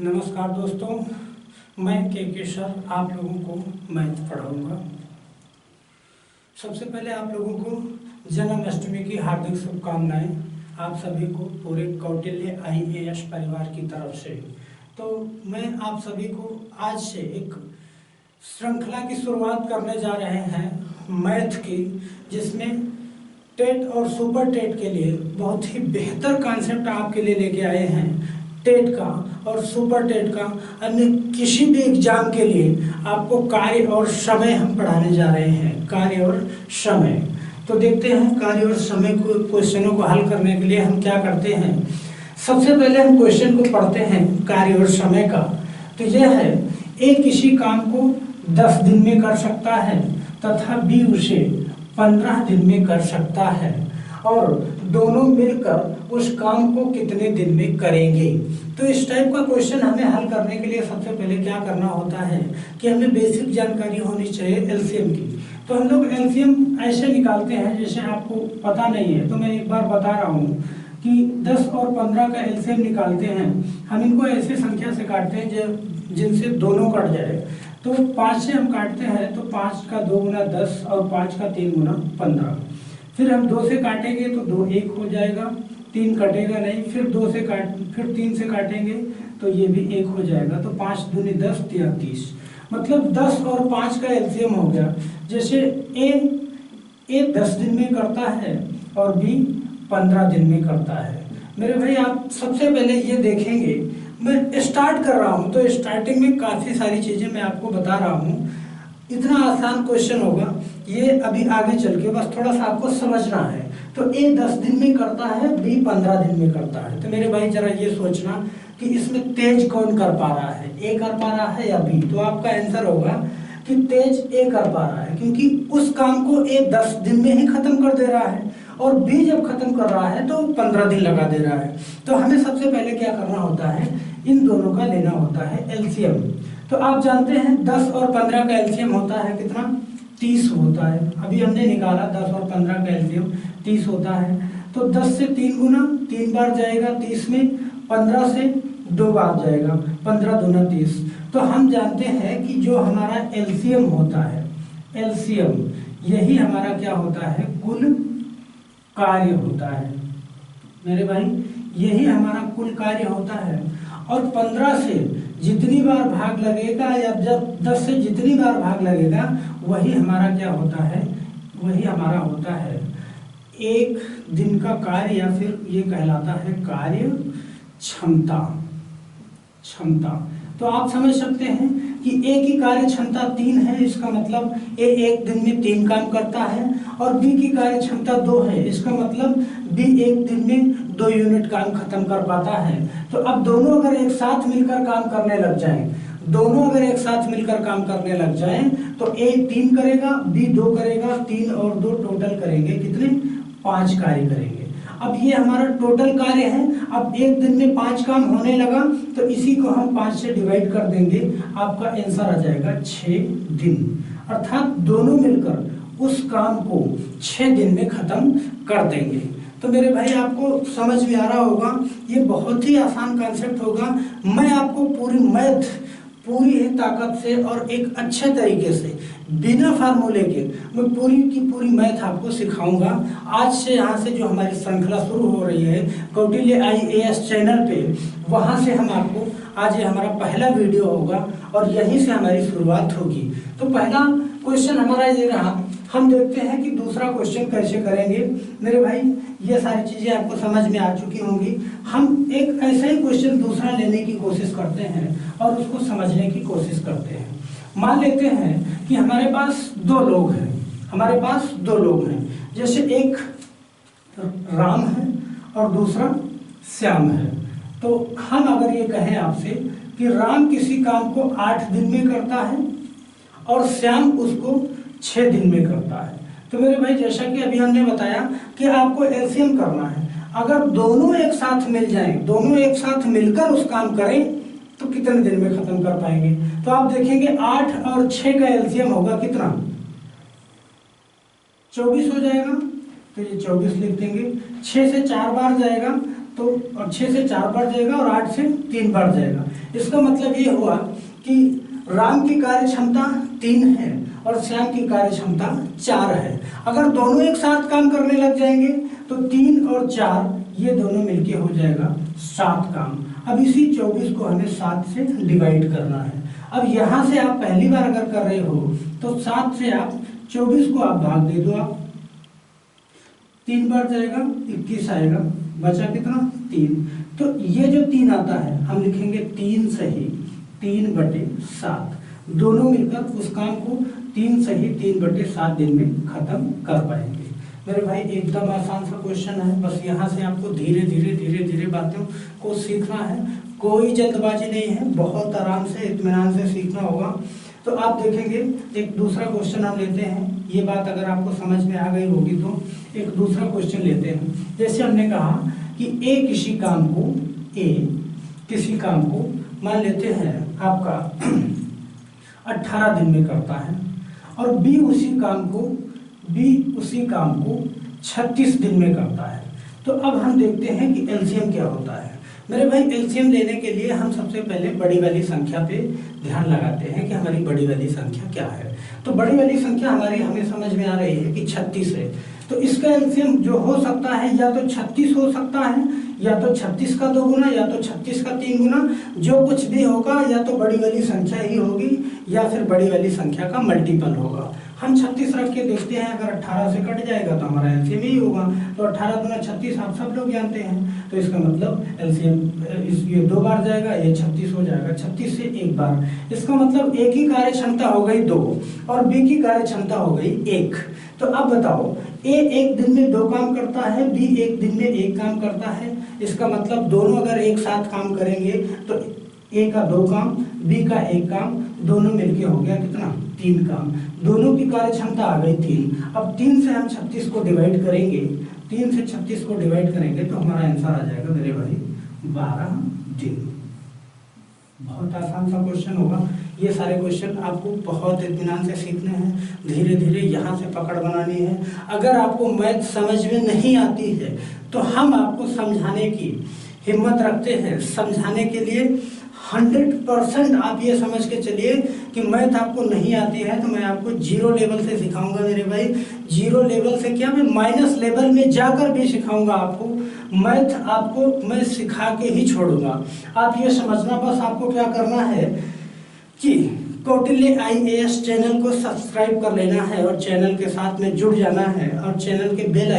नमस्कार दोस्तों, मैं के सर आप लोगों को मैथ पढ़ाऊंगा। सबसे पहले आप लोगों को जन्माष्टमी की हार्दिक शुभकामनाएं, आप सभी को पूरे कौटिल्य IAS परिवार की तरफ से। तो मैं आप सभी को आज से एक श्रृंखला की शुरुआत करने जा रहे हैं मैथ की, जिसमें टेट और सुपर टेट के लिए बहुत ही बेहतर कॉन्सेप्ट आपके लिए लेके आए हैं। टेट का और सुपर टेट का अन्य किसी भी एग्जाम के लिए आपको कार्य और समय हम पढ़ाने जा रहे हैं। कार्य और समय, तो देखते हैं कार्य और समय को क्वेश्चनों को हल करने के लिए हम क्या करते हैं। सबसे पहले हम क्वेश्चन को पढ़ते हैं कार्य और समय का। तो यह है, ए किसी काम को 10 दिन में कर सकता है तथा बी उसे 15 दिन में कर सकता है, और दोनों मिलकर उस काम को कितने दिन में करेंगे। तो इस टाइप का क्वेश्चन हमें हल करने के लिए सबसे पहले क्या करना होता है कि हमें बेसिक जानकारी होनी चाहिए एलसीएम की। तो हम लोग एलसीएम ऐसे निकालते हैं, जैसे आपको पता नहीं है तो मैं एक बार बता रहा हूँ कि 10 और 15 का एलसीएम निकालते हैं। हम इनको ऐसे संख्या से काटते हैं जिनसे दोनों कट जाए। तो 5 से हम काटते हैं तो 5 का 2 गुना 10 और 5 का 3 गुना 15। फिर हम 2 से काटेंगे तो 2 1 हो जाएगा, 3 कटेगा नहीं। फिर 3 से काटेंगे तो ये भी 1 हो जाएगा। तो 5 दूनी 10 या 30, मतलब 10 और 5 का एलसीएम हो गया। जैसे ए 10 दिन में करता है और बी 15 दिन में करता है। मेरे भाई आप सबसे पहले ये देखेंगे, मैं स्टार्ट कर रहा हूँ तो स्टार्टिंग में काफ़ी सारी चीज़ें मैं आपको बता रहा हूँ। इतना आसान क्वेश्चन होगा ये, अभी आगे चल के बस थोड़ा सा आपको समझना है। तो ए 10 दिन में करता है, बी 15 दिन में करता है। तो मेरे भाई जरा ये सोचना कि इसमें तेज कौन कर पा रहा है, ए कर पा रहा है या बी। तो आपका आंसर होगा कि तेज ए कर पा रहा है, क्योंकि उस काम को ए 10 दिन में ही खत्म कर दे रहा है और बी जब खत्म कर रहा है तो 15 दिन लगा दे रहा है। तो हमें सबसे पहले क्या करना होता है, इन दोनों का लेना होता है एलसीएम। तो आप जानते हैं 10 और 15 का एलसीएम होता है कितना, 30 होता है। अभी हमने निकाला 10 और 15 का एलसीएम 30 होता है। तो 10 से 3 गुना 3 बार जाएगा 30 में, 15 से 2 बार जाएगा, 15 दूना 30। तो हम जानते हैं कि जो हमारा एलसीएम होता है, एलसीएम यही हमारा क्या होता है, कुल कार्य होता है। मेरे भाई यही हमारा कुल कार्य होता है। और 15 से जितनी बार भाग लगेगा या जब 10 से जितनी बार भाग लगेगा वही हमारा क्या होता है, वही हमारा होता है एक दिन का कार्य, या फिर ये कहलाता है कार्य क्षमता। तो आप समझ सकते हैं कि ए की कार्य क्षमता 3 है, इसका मतलब ए 1 दिन में 3 काम करता है। और बी की कार्य क्षमता 2 है, इसका मतलब बी 1 दिन में 2 यूनिट काम खत्म कर पाता है। तो अब दोनों अगर एक साथ मिलकर काम करने लग जाएं, तो ए 3 करेगा, बी 2 करेगा, 3 और 2 टोटल करेंगे कितने, 5 कार्य करेंगे। अब ये हमारा टोटल कार्य है। अब 1 दिन में 5 काम होने लगा तो इसी को हम 5 से डिवाइड कर देंगे, आपका आंसर आ जाएगा 6 दिन। अर्थात दोनों मिलकर उस काम को 6 दिन में खत्म कर देंगे। तो मेरे भाई आपको समझ में आ रहा होगा, ये बहुत ही आसान कॉन्सेप्ट होगा। मैं आपको पूरी ही ताकत से और एक अच्छे तरीके से बिना फार्मूले के मैं पूरी की पूरी मैथ आपको सिखाऊंगा। आज से यहाँ से जो हमारी श्रृंखला शुरू हो रही है कौटिल्य IAS चैनल पे, वहाँ से हम आपको, आज ये हमारा पहला वीडियो होगा और यहीं से हमारी शुरुआत होगी। तो पहला क्वेश्चन हमारा ये रहा, हम देखते हैं कि दूसरा क्वेश्चन कैसे करेंगे। मेरे भाई ये सारी चीज़ें आपको समझ में आ चुकी होंगी। हम एक ऐसा ही क्वेश्चन दूसरा लेने की कोशिश करते हैं और उसको समझने की कोशिश करते हैं। मान लेते हैं कि हमारे पास दो लोग हैं, जैसे एक राम है और दूसरा श्याम है। तो हम अगर ये कहें आपसे कि राम किसी काम को 8 दिन में करता है और श्याम उसको 6 दिन में करता है। तो मेरे भाई जैसा कि अभी हमने बताया कि आपको एलसीएम करना है। अगर दोनों एक साथ मिल जाएं, दोनों एक साथ मिलकर उस काम करें तो कितने दिन में खत्म कर पाएंगे। तो आप देखेंगे 8 और 6 का एलसीएम होगा कितना, 24 हो जाएगा। तो ये 24 लिख देंगे। 6 से 4 बार जाएगा तो और 6 से 4 बढ़ जाएगा और 8 से 3 बढ़ जाएगा। इसका मतलब ये हुआ कि राम की कार्य क्षमता 3 है और श्याम की कार्य क्षमता 4 है। अगर दोनों एक साथ काम करने लग जाएंगे तो 3 और 4 ये दोनों मिलके हो जाएगा 7 काम। अब इसी 24 को हमें 7 से डिवाइड करना है। अब यहाँ से आप पहली बार अगर कर रहे हो तो 7 से आप 24 को आप भाग दे दो, आप 3 बढ़ जाएगा 21 आएगा, बचा कितना 3। तो ये जो 3 आता है हम लिखेंगे 3 सही 3/7, दोनों मिलकर उस काम को 3 सही 3/7 दिन में खत्म कर पाएंगे। मेरे भाई एकदम आसान सा क्वेश्चन है, बस यहाँ से आपको धीरे धीरे बातों को सीखना है, कोई जल्दबाजी नहीं है, बहुत आराम से इत्मीनान से सीखना होगा। तो आप देखेंगे एक दूसरा क्वेश्चन हम लेते हैं, ये बात अगर आपको समझ में आ गई होगी तो एक दूसरा क्वेश्चन लेते हैं। जैसे हमने कहा कि ए किसी काम को मान लेते हैं आपका 18 दिन में करता है और बी उसी काम को 36 दिन में करता है। तो अब हम देखते हैं कि एलसीएम क्या होता है। मेरे भाई एलसीएम लेने के लिए हम सबसे पहले बड़ी वाली संख्या पे ध्यान लगाते हैं कि हमारी बड़ी वाली संख्या क्या है। तो बड़ी वाली संख्या हमें समझ में आ रही है कि 36 है। तो इसका एलसीएम जो हो सकता है या तो 36 हो सकता है, या तो 36 का 2 गुना, या तो 36 का 3 गुना, जो कुछ भी होगा या तो बड़ी वाली संख्या ही होगी या फिर बड़ी वाली संख्या का मल्टीपल होगा। हम 36 रख के देखते हैं, अगर 18 से कट जाएगा तो हमारा एलसीएम ही होगा। तो 18 गुना 36 आप सब लोग जानते हैं, तो इसका मतलब एलसीएम ये 2 बार जाएगा, ये 36 हो जाएगा, 36 से 1 बार। इसका मतलब ए की कार्य क्षमता हो गई 2 और बी की कार्य क्षमता हो गई 1। तो अब बताओ, ए एक दिन में 2 काम करता है, बी एक दिन में 1 काम करता है। इसका मतलब दोनों अगर एक साथ काम करेंगे तो ए का 2 काम, बी का 1 काम, दोनों मिलके हो गया कितना 3 काम। दोनों की कार्य क्षमता आ गई 3। अब 3 से हम 36 को डिवाइड करेंगे, 3 से 36 को डिवाइड करेंगे तो हमारा आंसर आ जाएगा मेरे भाई 12 दिन। बहुत आसान सा क्वेश्चन होगा। ये सारे क्वेश्चन आपको बहुत इत्मीनान से सीखने हैं, धीरे धीरे यहाँ से पकड़ बनानी है। अगर आपको मैथ समझ में नहीं आती है तो हम आपको समझाने की हिम्मत रखते हैं। समझाने के लिए 100% आप ये समझ के चलिए कि मैथ आपको नहीं आती है तो मैं आपको 0 लेवल से सिखाऊंगा मेरे भाई। 0 लेवल से क्या, मैं माइनस लेवल में जाकर भी सिखाऊंगा आपको। मैथ आपको मैं सिखा के ही छोड़ूंगा। आप ये समझना, बस आपको क्या करना है कि कौटिल्य IAS चैनल को सब्सक्राइब कर लेना है और चैनल के साथ में जुड़ जाना है और चैनल के बेल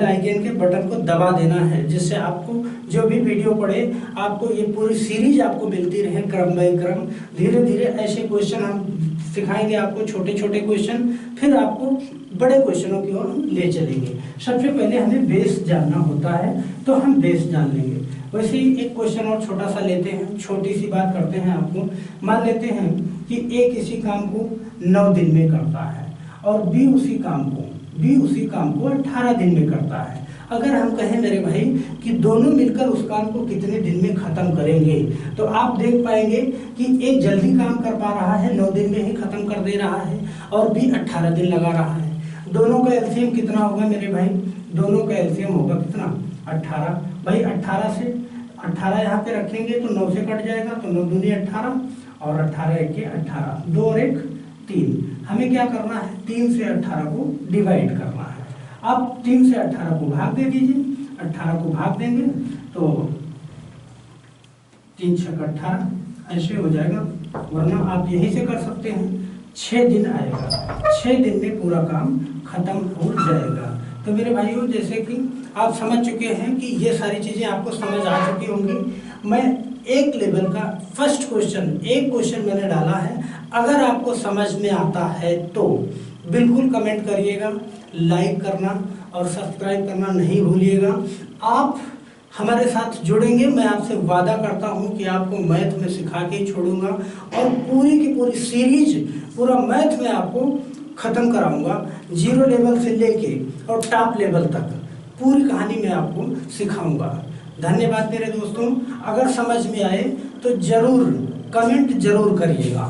आइकन के बटन को दबा देना है, जिससे आपको जो भी वीडियो पड़े आपको ये पूरी सीरीज आपको मिलती रहे क्रम बाय क्रम। धीरे धीरे ऐसे क्वेश्चन हम सिखाएंगे आपको, छोटे छोटे क्वेश्चन, फिर आपको बड़े क्वेश्चनों की ओर हम ले चलेंगे। सबसे पहले हमें बेस जानना होता है तो हम बेस जान लेंगे। वैसे ही एक क्वेश्चन और छोटा सा लेते हैं, छोटी सी बात करते हैं आपको। मान लेते हैं कि ए किसी काम को 9 दिन में करता है और बी उसी काम को 18 दिन में करता है। अगर हम कहें मेरे भाई कि दोनों मिलकर उस काम को कितने दिन में खत्म करेंगे, तो आप देख पाएंगे कि ए जल्दी काम कर पा रहा है, 9 दिन में ही खत्म कर दे रहा है, और बी 18 दिन लगा रहा है। दोनों का एलसीएम कितना होगा मेरे भाई? दोनों का एलसीएम होगा कितना? 18। भाई 18 से 18 यहाँ पे रखेंगे तो 9 से कट जाएगा, तो 9 दूनी 18 और 18 1 18, 2 और 1 3। हमें क्या करना है? 3 से 18 को डिवाइड करना है। आप 3 से 18 को भाग दे दीजिए, 18 को भाग देंगे तो 3 6 18 ऐसे हो जाएगा, वरना आप यही से कर सकते हैं। 6 दिन आएगा, 6 दिन में पूरा काम खत्म हो जाएगा। तो मेरे भाइयों, जैसे कि आप समझ चुके हैं कि ये सारी चीज़ें आपको समझ आ चुकी होंगी। मैं एक लेवल का फर्स्ट क्वेश्चन, एक क्वेश्चन मैंने डाला है। अगर आपको समझ में आता है तो बिल्कुल कमेंट करिएगा, लाइक करना और सब्सक्राइब करना नहीं भूलिएगा। आप हमारे साथ जुड़ेंगे, मैं आपसे वादा करता हूं कि आपको मैथ में सिखा के छोड़ूंगा और पूरी की पूरी सीरीज, पूरा मैथ में आपको खत्म कराऊंगा। 0 लेवल से लेके और टॉप लेवल तक पूरी कहानी मैं आपको सिखाऊंगा। धन्यवाद मेरे दोस्तों। अगर समझ में आए तो जरूर कमेंट जरूर करिएगा।